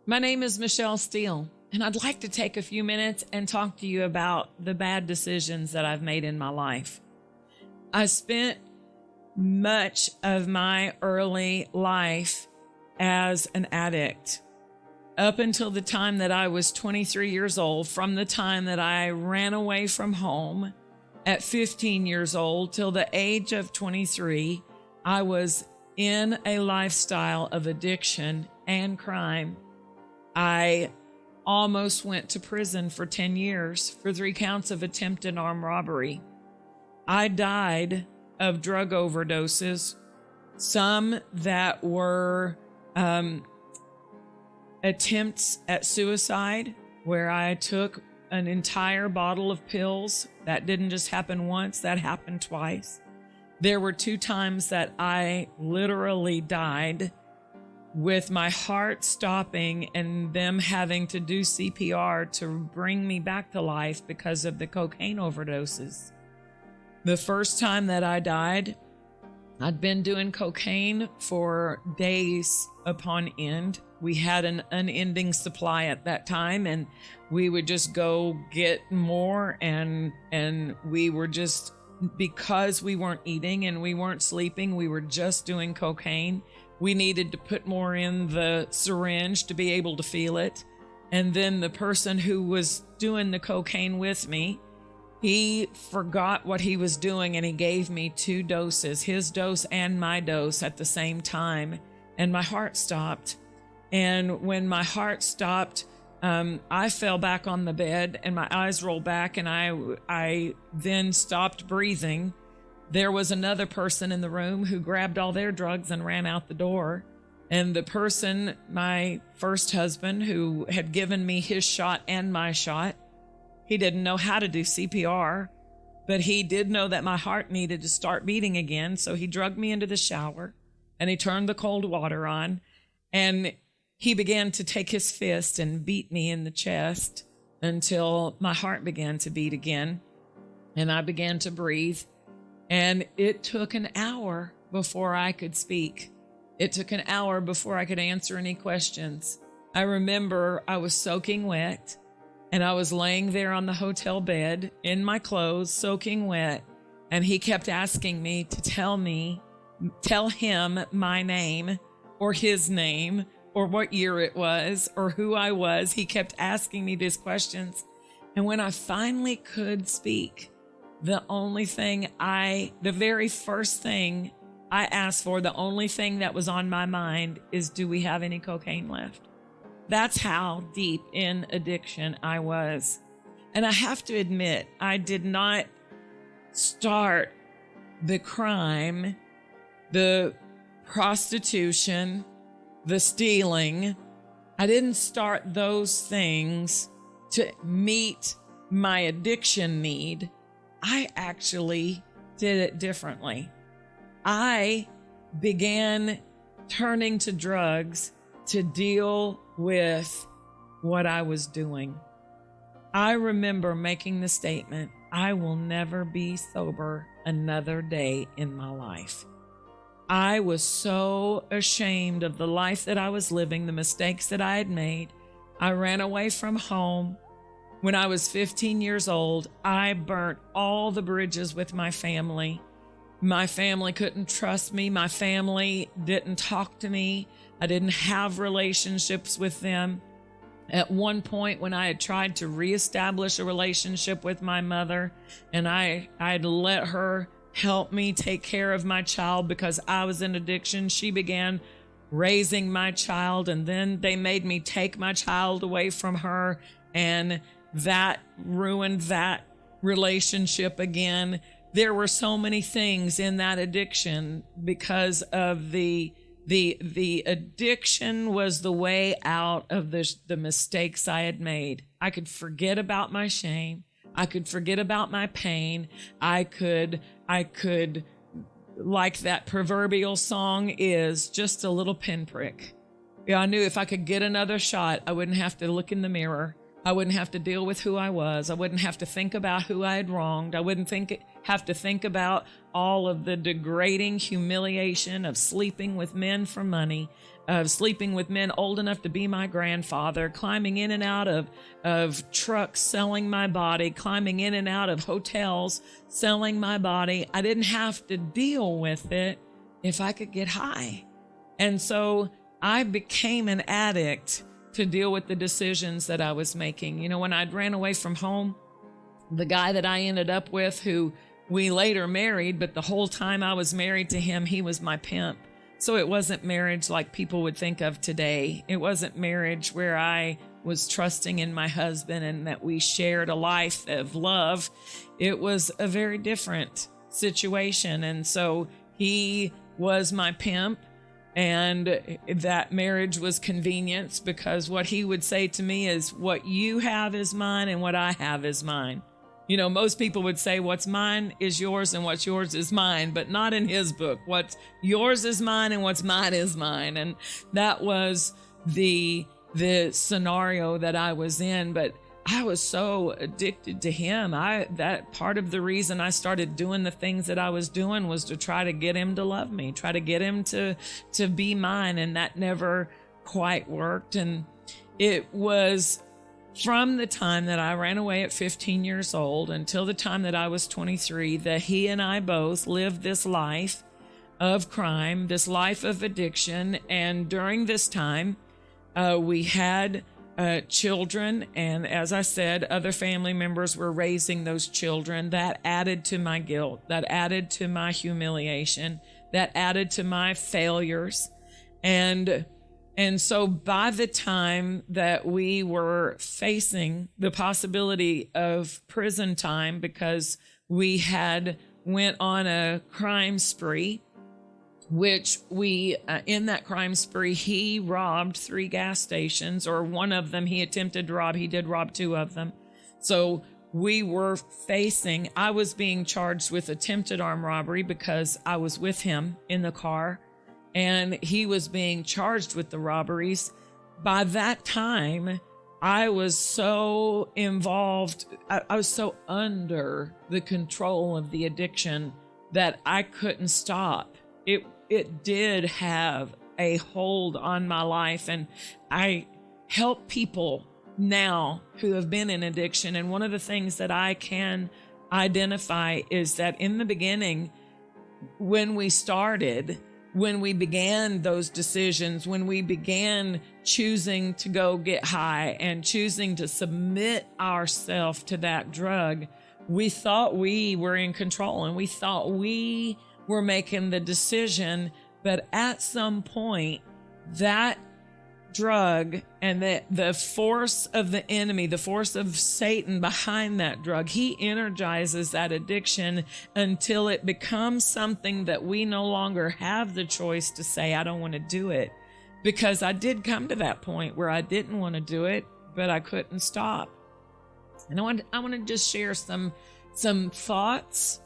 My name is Michelle Steele, and I'd like to take a few minutes and talk to you about the bad decisions that I've made in my life. I spent much of my early life as an addict. Up until the time that I was 23 years old, from the time that I ran away from home at 15 years old till the age of 23, I was in a lifestyle of addiction and crime. I almost went to prison for 10 years for 3 counts of attempted armed robbery. I died of drug overdoses, some that were attempts at suicide, where I took an entire bottle of pills. That didn't just happen once, that happened twice. There were 2 times that I literally died with my heart stopping and them having to do CPR to bring me back to life because of the cocaine overdoses. The first time that I died, I'd been doing cocaine for days upon end. We had an unending supply at that time, and we would just go get more, and we were just, because we weren't eating and we weren't sleeping, we were just doing cocaine. We needed to put more in the syringe to be able to feel it. And then the person who was doing the cocaine with me, he forgot what he was doing, and he gave me 2 doses, his dose and my dose at the same time. And my heart stopped. And when my heart stopped, I fell back on the bed and my eyes rolled back, and I then stopped breathing. There was another person in the room who grabbed all their drugs and ran out the door. And the person, my first husband, who had given me his shot and my shot, he didn't know how to do CPR, but he did know that my heart needed to start beating again. So he drugged me into the shower and he turned the cold water on, and he began to take his fist and beat me in the chest until my heart began to beat again. And I began to breathe. And it took an hour before I could speak. It took an hour before I could answer any questions. I remember I was soaking wet, and I was laying there on the hotel bed in my clothes, soaking wet. And he kept asking me to tell him my name or his name or what year it was or who I was. He kept asking me these questions. And when I finally could speak, the very first thing I asked for, the only thing that was on my mind is, do we have any cocaine left? That's how deep in addiction I was. And I have to admit, I did not start the crime, the prostitution, the stealing. I didn't start those things to meet my addiction need. I actually did it differently. I began turning to drugs to deal with what I was doing. I remember making the statement, I will never be sober another day in my life. I was so ashamed of the life that I was living, the mistakes that I had made. I ran away from home. When I was 15 years old, I burnt all the bridges with my family. My family couldn't trust me. My family didn't talk to me. I didn't have relationships with them. At one point, when I had tried to reestablish a relationship with my mother, and I'd let her help me take care of my child because I was in addiction, she began raising my child, and then they made me take my child away from her, and that ruined that relationship again. There were so many things in that addiction because of the addiction was the way out of the mistakes I had made. I could forget about my shame. I could forget about my pain. I could, like that proverbial song is, just a little pinprick. Yeah, I knew if I could get another shot, I wouldn't have to look in the mirror. I wouldn't have to deal with who I was. I wouldn't have to think about who I had wronged. I wouldn't have to think about all of the degrading humiliation of sleeping with men for money, of sleeping with men old enough to be my grandfather, climbing in and out of trucks selling my body, climbing in and out of hotels selling my body. I didn't have to deal with it if I could get high. And so I became an addict to deal with the decisions that I was making. You know, when I'd ran away from home, the guy that I ended up with, who we later married, but the whole time I was married to him, he was my pimp. So it wasn't marriage like people would think of today. It wasn't marriage where I was trusting in my husband and that we shared a life of love. It was a very different situation. And so he was my pimp, and that marriage was convenience, because what he would say to me is, what you have is mine and what I have is mine. You know, most people would say what's mine is yours and what's yours is mine, but not in his book. What's yours is mine and what's mine is mine. And that was the scenario that I was in. But I was so addicted to him. That part of the reason I started doing the things that I was doing was to try to get him to love me, try to get him to be mine. And that never quite worked. And it was from the time that I ran away at 15 years old until the time that I was 23, that he and I both lived this life of crime, this life of addiction. And during this time, we had children. And as I said, other family members were raising those children. That added to my guilt, that added to my humiliation, that added to my failures. And so by the time that we were facing the possibility of prison time, because we had went on a crime spree, which in that crime spree, he robbed 3 gas stations, or one of them he attempted to rob. He did rob 2 of them. So we were I was being charged with attempted armed robbery because I was with him in the car, and he was being charged with the robberies. By that time, I was so involved, I was so under the control of the addiction that I couldn't stop. It did have a hold on my life, and I help people now who have been in addiction. And one of the things that I can identify is that in the beginning, when we began those decisions, when we began choosing to go get high and choosing to submit ourselves to that drug, we thought we were in control and we thought we were making the decision. But at some point, that drug and the force of the enemy, the force of Satan behind that drug, he energizes that addiction until it becomes something that we no longer have the choice to say, I don't want to do it. Because I did come to that point where I didn't want to do it, but I couldn't stop. And I want to just share some thoughts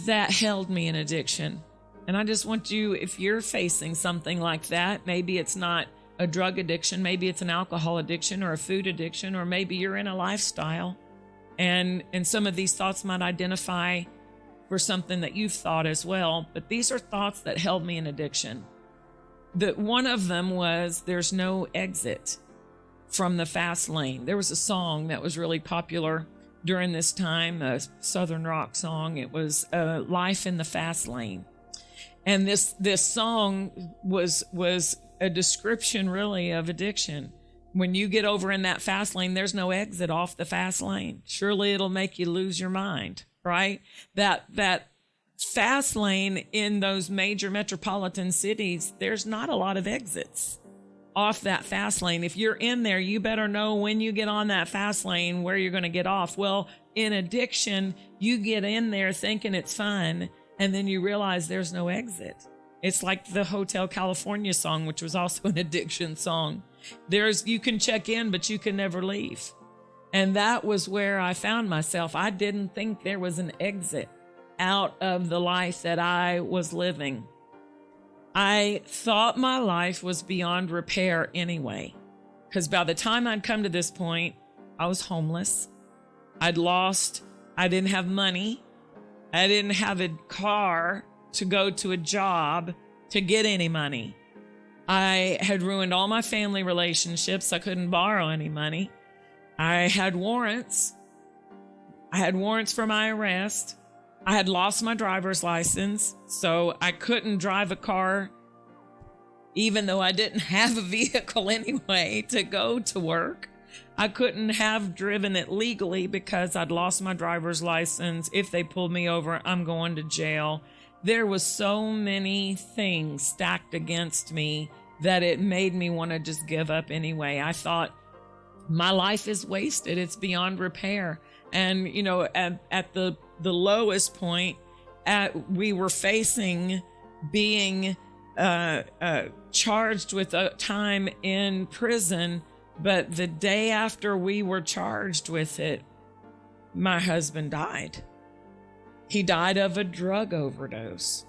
that held me in addiction. And I just want you, if you're facing something like that, maybe it's not a drug addiction, maybe it's an alcohol addiction or a food addiction, or maybe you're in a lifestyle, and some of these thoughts might identify for something that you've thought as well. But these are thoughts that held me in addiction. One of them was, there's no exit from the fast lane. There was a song that was really popular during this time, a Southern rock song. It was Life in the Fast Lane. And this song was a description really of addiction. When you get over in that fast lane, there's no exit off the fast lane. Surely it'll make you lose your mind, right? That fast lane in those major metropolitan cities, there's not a lot of exits off that fast lane. If you're in there, you better know when you get on that fast lane where you're going to get off. Well, in addiction, you get in there thinking it's fun, and then you realize there's no exit. It's like the Hotel California song, which was also an addiction song. You can check in, but you can never leave. And that was where I found myself. I didn't think there was an exit out of the life that I was living. I thought my life was beyond repair anyway, because by the time I'd come to this point, I was homeless. I'd lost I didn't have money. I didn't have a car to go to a job to get any money. I had ruined all my family relationships. I couldn't borrow any money. I had warrants. I had warrants for my arrest. I had lost my driver's license, so I couldn't drive a car, even though I didn't have a vehicle anyway to go to work. I couldn't have driven it legally because I'd lost my driver's license. If they pulled me over, I'm going to jail. There was so many things stacked against me that it made me want to just give up anyway. I thought, my life is wasted. It's beyond repair. And, you know, at the lowest point, we were facing being charged with a time in prison. But the day after we were charged with it, my husband died. He died of a drug overdose.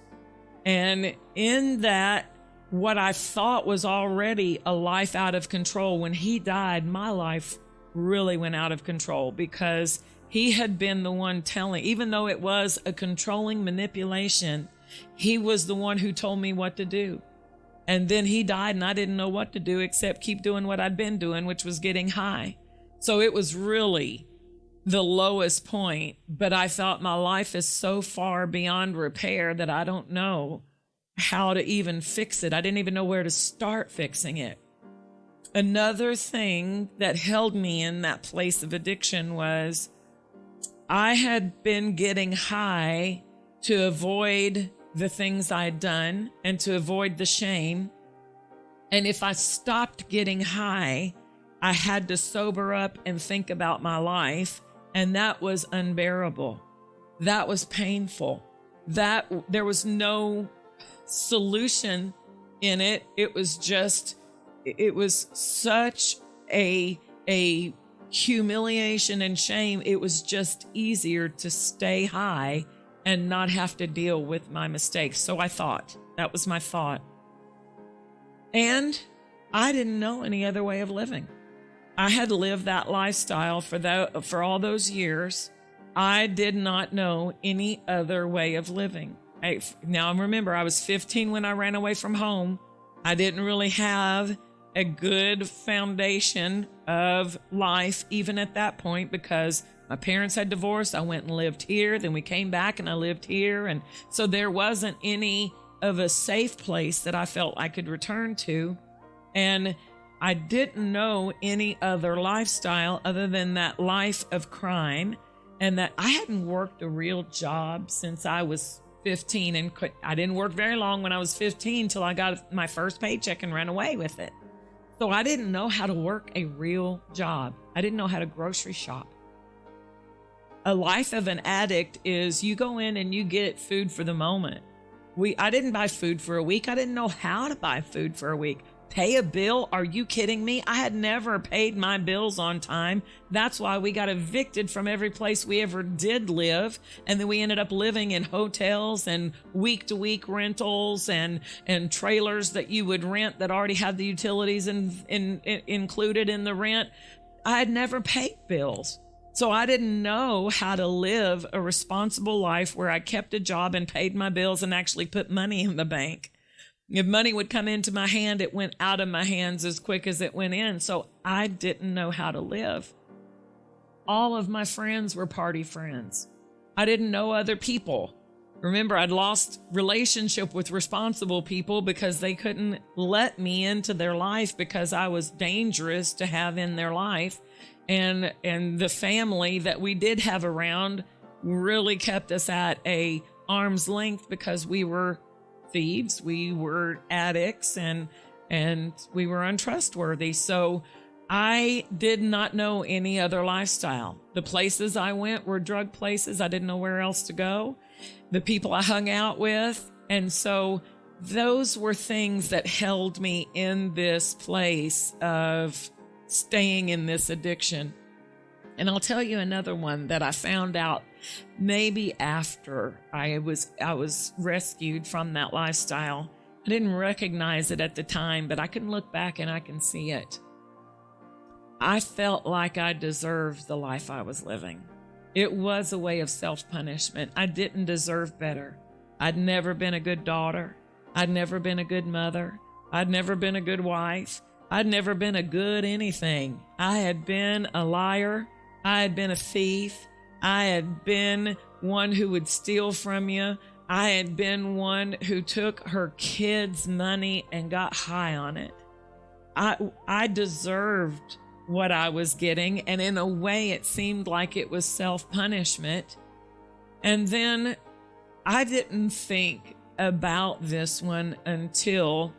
And in that, what I thought was already a life out of control, when he died, my life really went out of control, because he had been the one telling, even though it was a controlling manipulation, he was the one who told me what to do. And then he died, and I didn't know what to do except keep doing what I'd been doing, which was getting high. So it was really the lowest point. But I thought, my life is so far beyond repair that I don't know how to even fix it. I didn't even know where to start fixing it. Another thing that held me in that place of addiction was I had been getting high to avoid the things I'd done and to avoid the shame. And if I stopped getting high, I had to sober up and think about my life. And that was unbearable. That was painful. That there was no solution in it. It was such a humiliation and shame. It was just easier to stay high and not have to deal with my mistakes. So I thought, that was my thought. And I didn't know any other way of living. I had lived that lifestyle for all those years. I did not know any other way of living. Now remember, I was 15 when I ran away from home. I didn't really have a good foundation of life even at that point, because my parents had divorced. I went and lived here. Then we came back and I lived here. And so there wasn't any of a safe place that I felt I could return to. And I didn't know any other lifestyle other than that life of crime, and that I hadn't worked a real job since I was 15. And I didn't work very long when I was 15 till I got my first paycheck and ran away with it. So I didn't know how to work a real job. I didn't know how to grocery shop. A life of an addict is you go in and you get food for the moment. I didn't buy food for a week. I didn't know how to buy food for a week. Pay a bill? Are you kidding me? I had never paid my bills on time. That's why we got evicted from every place we ever did live. And then we ended up living in hotels and week-to-week rentals and trailers that you would rent that already had the utilities included in the rent. I had never paid bills. So I didn't know how to live a responsible life where I kept a job and paid my bills and actually put money in the bank. If money would come into my hand, it went out of my hands as quick as it went in. So I didn't know how to live. All of my friends were party friends. I didn't know other people. Remember, I'd lost relationship with responsible people because they couldn't let me into their life because I was dangerous to have in their life. And the family that we did have around really kept us at a arm's length because we were thieves, we were addicts, and we were untrustworthy. So I did not know any other lifestyle. The places I went were drug places. I didn't know where else to go. The people I hung out with. And so those were things that held me in this place of staying in this addiction. And I'll tell you another one that I found out maybe after I was rescued from that lifestyle. I didn't recognize it at the time, but I can look back and I can see it. I felt like I deserved the life I was living. It was a way of self-punishment. I didn't deserve better. I'd never been a good daughter. I'd never been a good mother. I'd never been a good wife. I'd never been a good anything. I had been a liar. I had been a thief. I had been one who would steal from you. I had been one who took her kids' money and got high on it. I deserved what I was getting, and in a way it seemed like it was self-punishment. And then I didn't think about this one until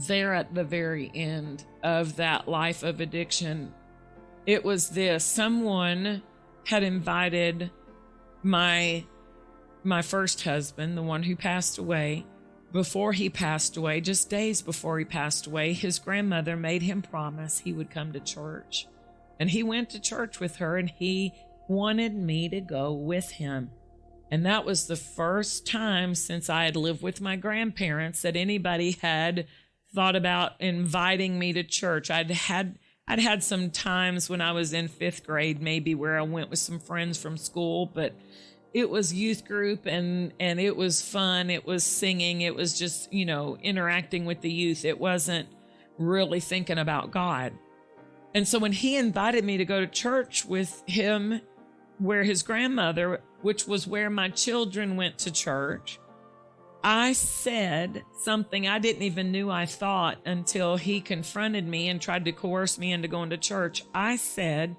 there at the very end of that life of addiction. It was this: someone had invited my first husband, the one who passed away. Before he passed away, just days before he passed away, his grandmother made him promise he would come to church. And he went to church with her, and he wanted me to go with him. And that was the first time since I had lived with my grandparents that anybody had thought about inviting me to church. I'd had some times when I was in 5th grade, maybe, where I went with some friends from school, but it was youth group, and it was fun. It was singing. It was just, interacting with the youth. It wasn't really thinking about God. And so when he invited me to go to church with him, where his grandmother, which was where my children went to church, I said something I didn't even knew I thought until he confronted me and tried to coerce me into going to church. I said,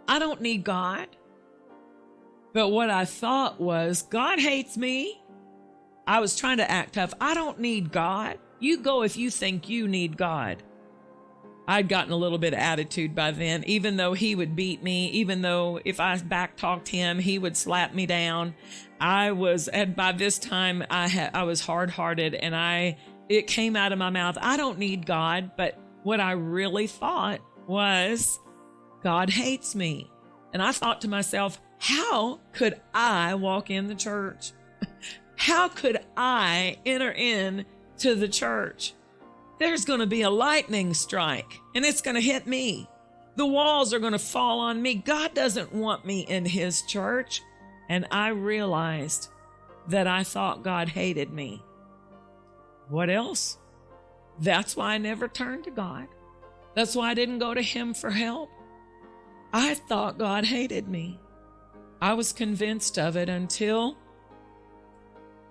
I don't need God. But what I thought was, God hates me. I was trying to act tough. I don't need God. You go if you think you need God. I'd gotten a little bit of attitude by then, even though he would beat me, even though if I backtalked him, he would slap me down. By this time, I was hard-hearted, and it came out of my mouth, I don't need God. But what I really thought was, God hates me. And I thought to myself, how could I walk in the church? How could I enter into the church? There's going to be a lightning strike, and it's going to hit me. The walls are going to fall on me. God doesn't want me in his church. And I realized that I thought God hated me. What else? That's why I never turned to God. That's why I didn't go to him for help. I thought God hated me. I was convinced of it until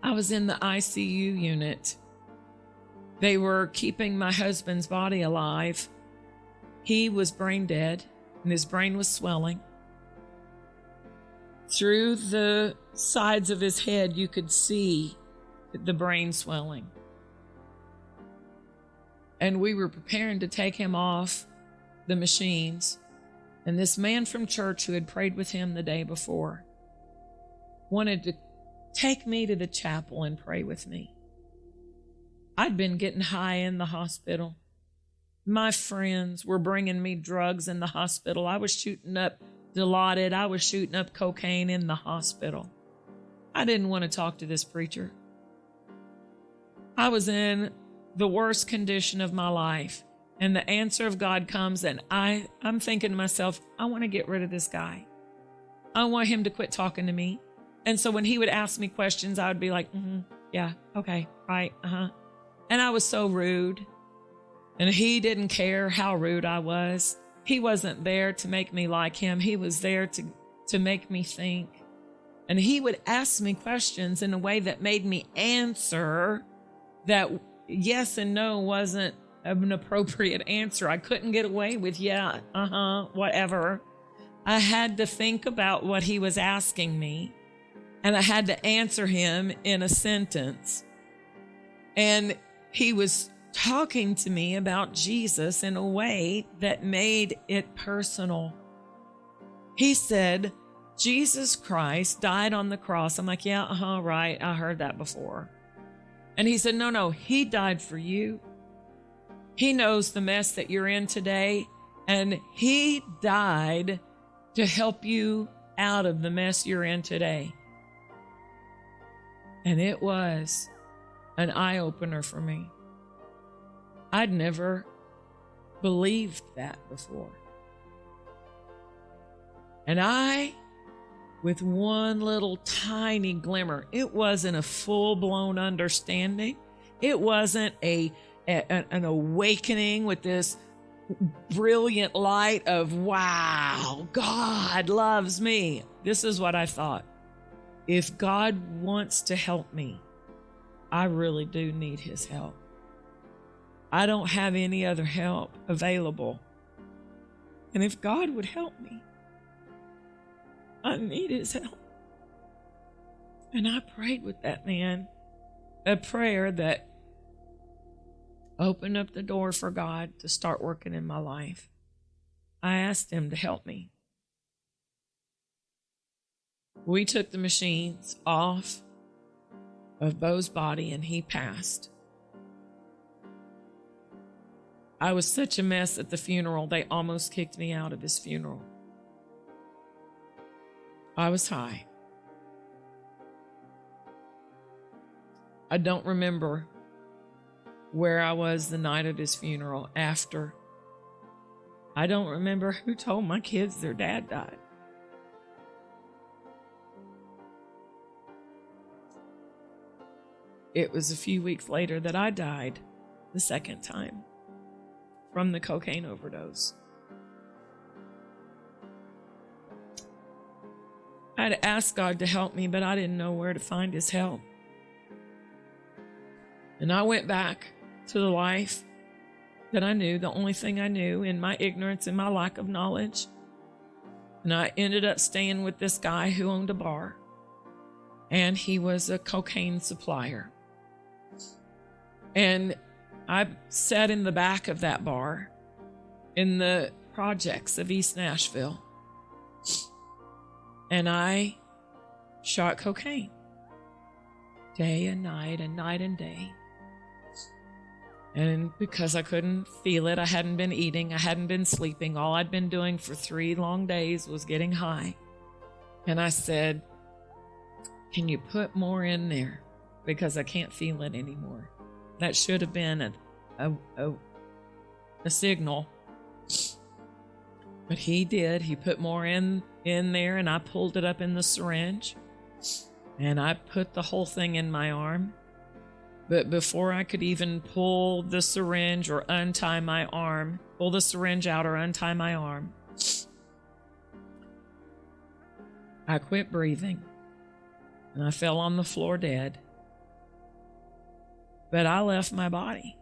I was in the ICU unit. They were keeping my husband's body alive. He was brain dead, and his brain was swelling. Through the sides of his head, you could see the brain swelling. And we were preparing to take him off the machines. And this man from church who had prayed with him the day before wanted to take me to the chapel and pray with me. I'd been getting high in the hospital. My friends were bringing me drugs in the hospital. I was shooting up Dilaudid. I was shooting up cocaine in the hospital. I didn't want to talk to this preacher. I was in the worst condition of my life. And the answer of God comes, and I'm thinking to myself, I want to get rid of this guy. I want him to quit talking to me. And so when he would ask me questions, I would be like, yeah, okay, right, And I was so rude. And he didn't care how rude I was. He wasn't there to make me like him. He was there to make me think. And he would ask me questions in a way that made me answer that yes and no wasn't an appropriate answer. I couldn't get away with, yeah, whatever. I had to think about what he was asking me, and I had to answer him in a sentence. And he was talking to me about Jesus in a way that made it personal. He said, Jesus Christ died on the cross. I'm like, yeah, right. I heard that before. And he said, no, he died for you. He knows the mess that you're in today, and he died to help you out of the mess you're in today. And it was an eye-opener for me. I'd never believed that before. And I, with one little tiny glimmer, it wasn't a full-blown understanding. It wasn't an awakening with this brilliant light of, wow, God loves me. This is what I thought. If God wants to help me, I really do need his help. I don't have any other help available. And if God would help me, I need his help. And I prayed with that man a prayer that opened up the door for God to start working in my life. I asked him to help me. We took the machines off of Bo's body and he passed. I was such a mess at the funeral, they almost kicked me out of his funeral. I was high. I don't remember where I was the night of his funeral after. I don't remember who told my kids their dad died. It was a few weeks later that I died the second time from the cocaine overdose. I had asked God to help me, but I didn't know where to find his help. And I went back to the life that I knew, the only thing I knew in my ignorance and my lack of knowledge. And I ended up staying with this guy who owned a bar, and he was a cocaine supplier. And I sat in the back of that bar in the projects of East Nashville, and I shot cocaine day and night and day. And because I couldn't feel it, I hadn't been eating, I hadn't been sleeping. All I'd been doing for 3 long days was getting high. And I said, can you put more in there? Because I can't feel it anymore. That should have been a signal. But he did. He put more in there, and I pulled it up in the syringe. And I put the whole thing in my arm. But before I could even pull the syringe or untie my arm, pull the syringe out or untie my arm, I quit breathing and I fell on the floor dead. But I left my body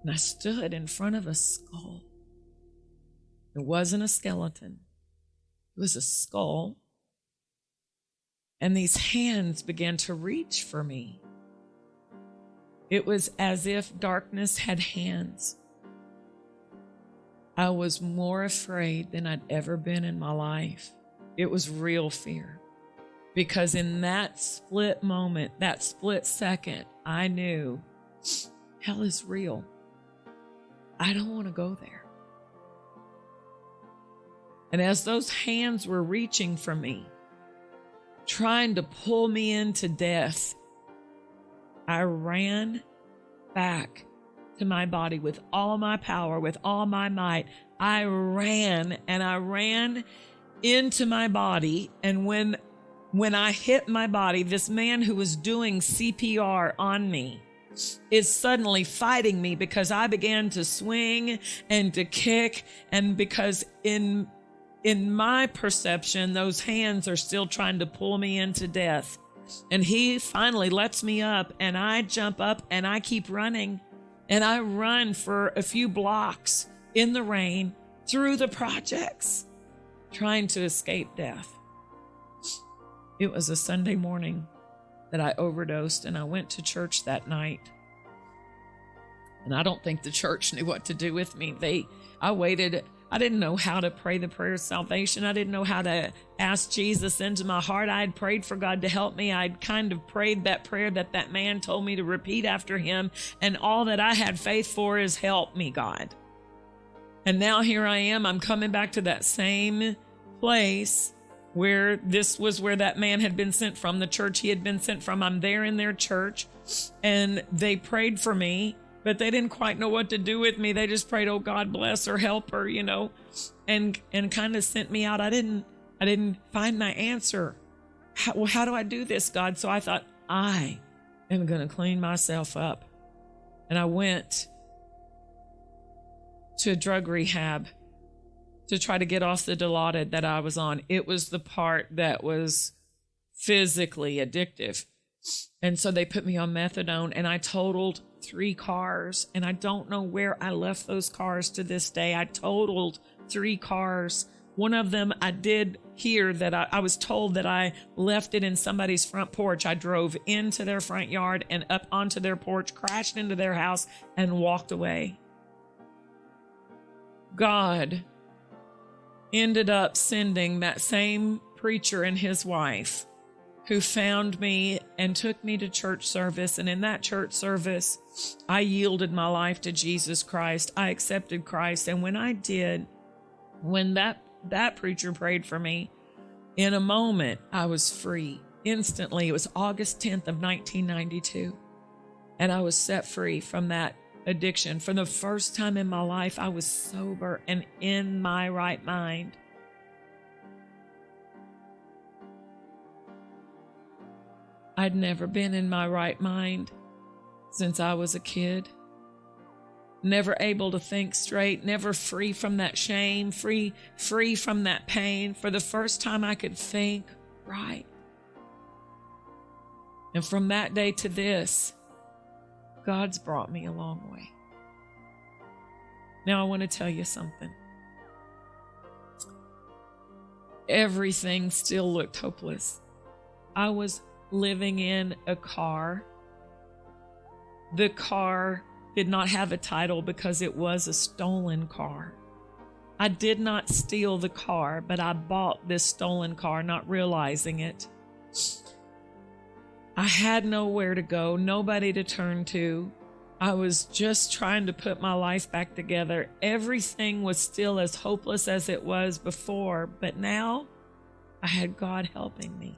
and I stood in front of a skull. It wasn't a skeleton. It was a skull. And these hands began to reach for me. It was as if darkness had hands. I was more afraid than I'd ever been in my life. It was real fear. Because in that split moment, that split second, I knew hell is real. I don't want to go there. And as those hands were reaching for me, trying to pull me into death, I ran back to my body with all my power, with all my might. I ran into my body. And when I hit my body, this man who was doing CPR on me is suddenly fighting me because I began to swing and to kick. And because in my perception, those hands are still trying to pull me into death. And he finally lets me up, and I jump up and I keep running. And I run for a few blocks in the rain through the projects, trying to escape death. It was a Sunday morning that I overdosed, and I went to church that night. And I don't think the church knew what to do with me. I waited. I didn't know how to pray the prayer of salvation. I didn't know how to ask Jesus into my heart. I had prayed for God to help me. I'd kind of prayed that prayer that man told me to repeat after him. And all that I had faith for is help me, God. And now here I am. I'm coming back to that same place where this was where that man had been sent from, the church he had been sent from. I'm there in their church, and they prayed for me. but they didn't quite know what to do with me. They just prayed, oh, God bless her, help her, you know, and kind of sent me out. I didn't find my answer. How do I do this, God? So I thought, I am going to clean myself up. And I went to drug rehab to try to get off the Dilaudid that I was on. It was the part that was physically addictive. And so they put me on methadone, and I totaled 3 cars. And I don't know where I left those cars to this day. I totaled 3 cars. One of them, I did hear that I was told that I left it in somebody's front porch. I drove into their front yard and up onto their porch, crashed into their house, and walked away. God ended up sending that same preacher and his wife who found me and took me to church service. And in that church service, I yielded my life to Jesus Christ. I accepted Christ. And when I did, when that preacher prayed for me, in a moment, I was free. Instantly, it was August 10th of 1992. And I was set free from that addiction. For the first time in my life, I was sober and in my right mind. I'd never been in my right mind since I was a kid. Never able to think straight, never free from that shame, free from that pain. For the first time, I could think right. And from that day to this, God's brought me a long way. Now I want to tell you something. Everything still looked hopeless. I was living in a car. The car did not have a title because it was a stolen car. I did not steal the car, but I bought this stolen car, not realizing it. I had nowhere to go, nobody to turn to. I was just trying to put my life back together. Everything was still as hopeless as it was before, but now I had God helping me.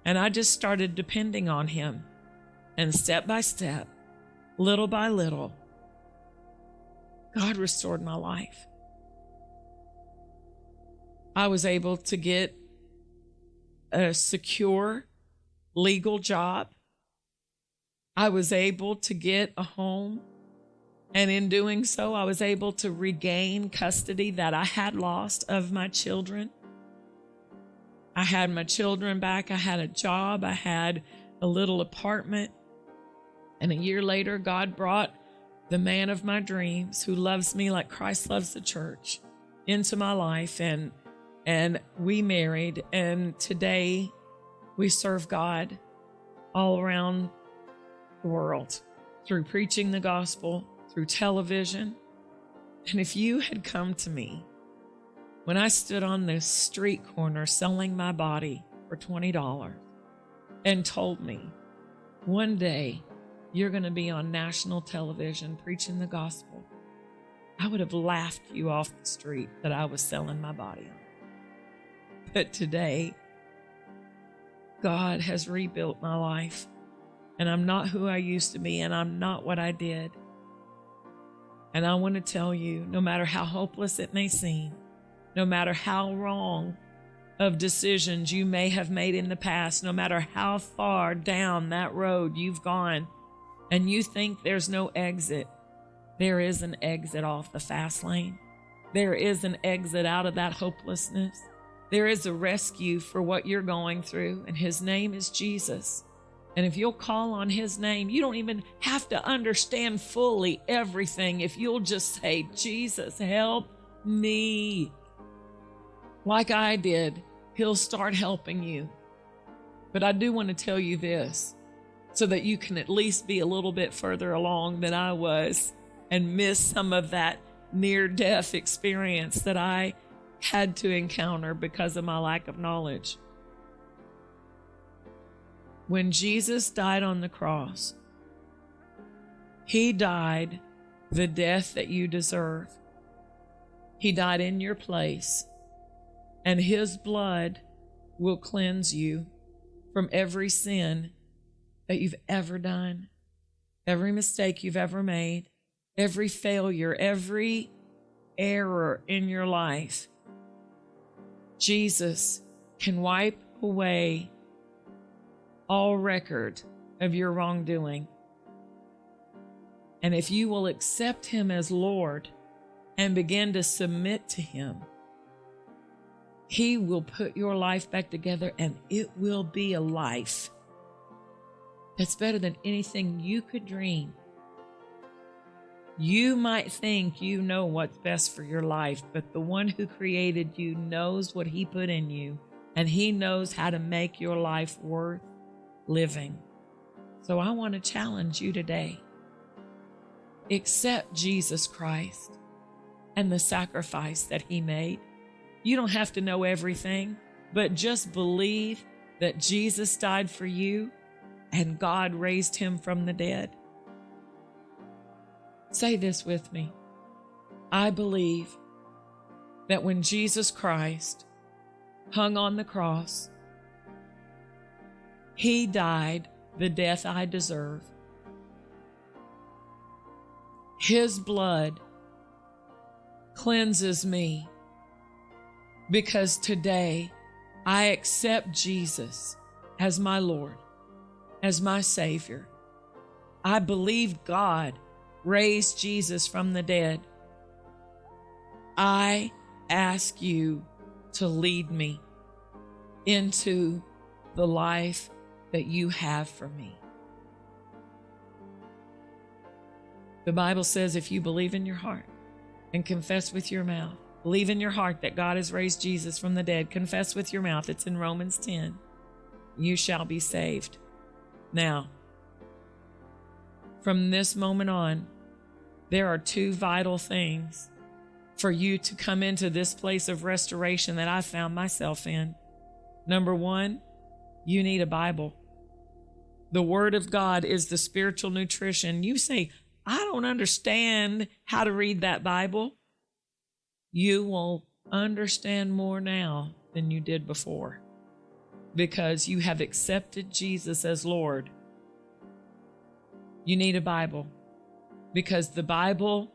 And I just started depending on Him. And step by step, little by little, God restored my life. I was able to get a secure, legal job. I was able to get a home. And in doing so, I was able to regain custody that I had lost of my children. I had my children back. I had a job. I had a little apartment. And a year later, God brought the man of my dreams, who loves me like Christ loves the church, into my life. And we married. And today we serve God all around the world through preaching the gospel, through television. And if you had come to me when I stood on the street corner selling my body for $20 and told me, one day you're going to be on national television preaching the gospel, I would have laughed you off the street that I was selling my body on. But today, God has rebuilt my life, and I'm not who I used to be, and I'm not what I did. And I want to tell you, no matter how hopeless it may seem, no matter how wrong of decisions you may have made in the past, no matter how far down that road you've gone, and you think there's no exit, there is an exit off the fast lane. There is an exit out of that hopelessness. There is a rescue for what you're going through, and His name is Jesus. And if you'll call on His name, you don't even have to understand fully everything. If you'll just say, Jesus, help me, like I did, He'll start helping you. But I do want to tell you this, so that you can at least be a little bit further along than I was and miss some of that near-death experience that I had to encounter because of my lack of knowledge. When Jesus died on the cross, He died the death that you deserve. He died in your place, and His blood will cleanse you from every sin that you've ever done. every mistake you've ever made, every failure, every error in your life, Jesus can wipe away all record of your wrongdoing. And if you will accept him as Lord and begin to submit to him, he will put your life back together, and it will be a life that's better than anything you could dream. You might think you know what's best for your life, but the one who created you knows what he put in you, and he knows how to make your life worth living. So I want to challenge you today. Accept Jesus Christ and the sacrifice that he made. You don't have to know everything, but just believe that Jesus died for you and God raised him from the dead. Say this with me. I believe that when Jesus Christ hung on the cross, he died the death I deserve. His blood cleanses me because today I accept Jesus as my Lord, as my Savior. I believe God raised Jesus from the dead. I ask you to lead me into the life that you have for me. The Bible says if you believe in your heart and confess with your mouth, believe in your heart that God has raised Jesus from the dead, confess with your mouth, it's in Romans 10, you shall be saved. Now, from this moment on, there are two vital things for you to come into this place of restoration that I found myself in. Number one, you need a Bible. The Word of God is the spiritual nutrition. You say, I don't understand how to read that Bible. You will understand more now than you did before because you have accepted Jesus as Lord. You need a Bible because the Bible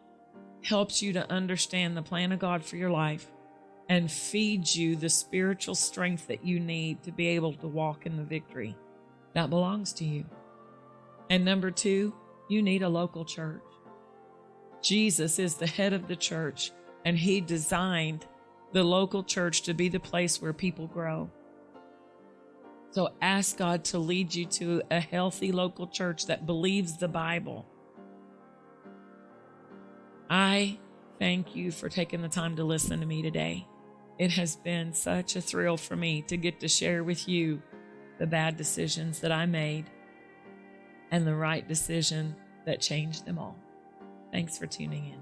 helps you to understand the plan of God for your life and feeds you the spiritual strength that you need to be able to walk in the victory that belongs to you. And number two, you need a local church. Jesus is the head of the church, and he designed the local church to be the place where people grow. So ask God to lead you to a healthy local church that believes the Bible. I thank you for taking the time to listen to me today. It has been such a thrill for me to get to share with you the bad decisions that I made and the right decision that changed them all. Thanks for tuning in.